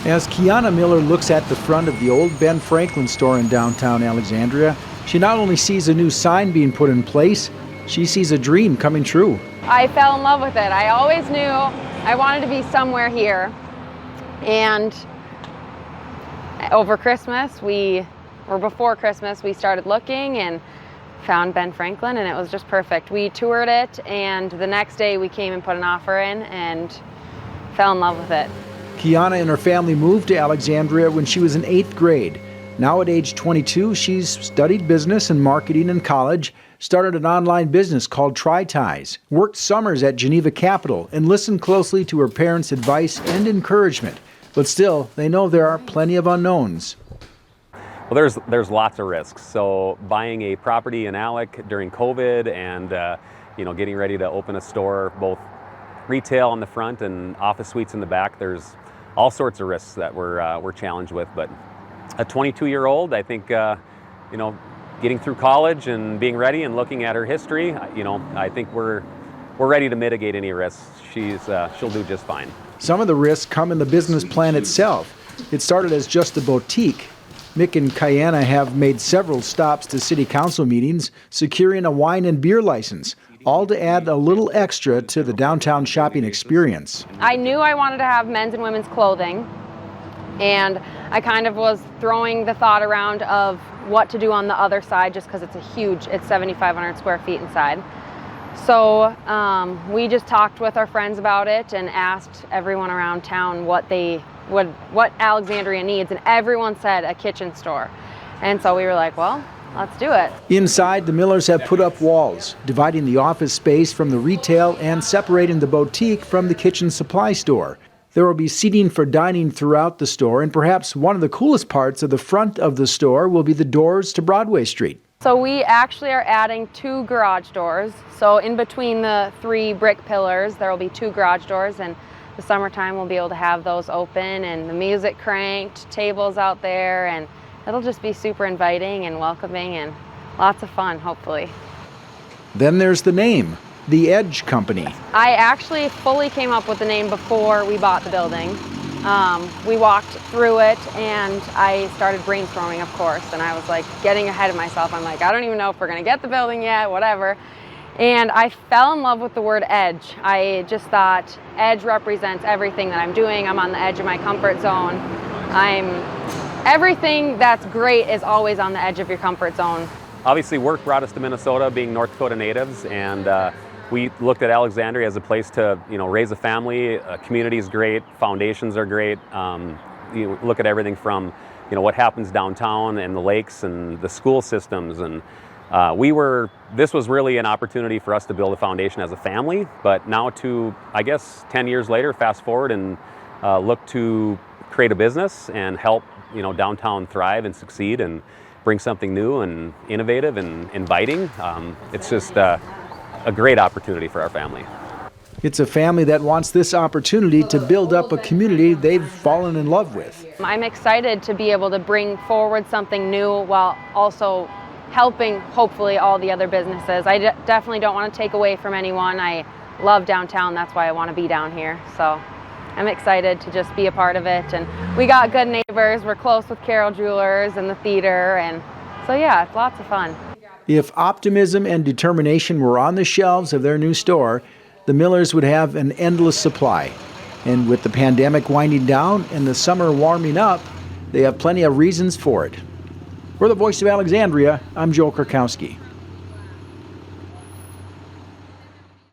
As Kiyana Miller looks at the front of the old Ben Franklin store in downtown Alexandria, she not only sees a new sign being put in place, she sees a dream coming true. I fell in love with it. I always knew I wanted to be somewhere here. And over Christmas, before Christmas, we started looking and found Ben Franklin, and it was just perfect. We toured it, and the next day we came and put an offer in and fell in love with it. Kiyana and her family moved to Alexandria when she was in 8th grade. Now at age 22, she's studied business and marketing in college, started an online business called Tri-Ties, worked summers at Geneva Capital, and listened closely to her parents' advice and encouragement. But still, they know there are plenty of unknowns. Well, there's lots of risks. So buying a property in Alec during COVID and getting ready to open a store, both retail on the front and office suites in the back, there's all sorts of risks that we're challenged with. But a 22-year-old, I think, getting through college and being ready and looking at her history, I think we're ready to mitigate any risks. She'll do just fine. Some of the risks come in the business plan itself. It started as just a boutique. Mick and Kiyana have made several stops to city council meetings, securing a wine and beer license, all to add a little extra to the downtown shopping experience. I knew I wanted to have men's and women's clothing, and I kind of was throwing the thought around of what to do on the other side, just because it's it's 7,500 square feet inside. So we just talked with our friends about it and asked everyone around town what Alexandria needs, and everyone said a kitchen store. And so we were like, well, let's do it. Inside, the Millers have put up walls, dividing the office space from the retail and separating the boutique from the kitchen supply store. There will be seating for dining throughout the store, and perhaps one of the coolest parts of the front of the store will be the doors to Broadway Street. So we actually are adding 2 garage doors. So in between the 3 brick pillars, there will be 2 garage doors, and the summertime we'll be able to have those open and the music cranked, tables out there, and it'll just be super inviting and welcoming and lots of fun, hopefully. Then there's the name, The Edge Company. I actually fully came up with the name before we bought the building. We walked through it and I started brainstorming, of course, and I was like getting ahead of myself. I'm like, I don't even know if we're gonna get the building yet, whatever. And I fell in love with the word edge. I just thought edge represents everything that I'm doing. I'm on the edge of my comfort zone. Everything that's great is always on the edge of your comfort zone. Obviously, work brought us to Minnesota, being North Dakota natives, and we looked at Alexandria as a place to, raise a family. Community is great, foundations are great. You look at everything from, what happens downtown and the lakes and the school systems, and this was really an opportunity for us to build a foundation as a family. But now, 10 years later, fast forward and look to create a business and help, downtown thrive and succeed and bring something new and innovative and inviting. It's just a great opportunity for our family. It's a family that wants this opportunity to build up a community they've fallen in love with. I'm excited to be able to bring forward something new while also helping, hopefully, all the other businesses. I definitely don't want to take away from anyone. I love downtown, that's why I want to be down here. So I'm excited to just be a part of it. And we got good neighbors. We're close with Carol Jewelers and the theater. And so, yeah, it's lots of fun. If optimism and determination were on the shelves of their new store, the Millers would have an endless supply. And with the pandemic winding down and the summer warming up, they have plenty of reasons for it. For the Voice of Alexandria, I'm Joel Korkowski.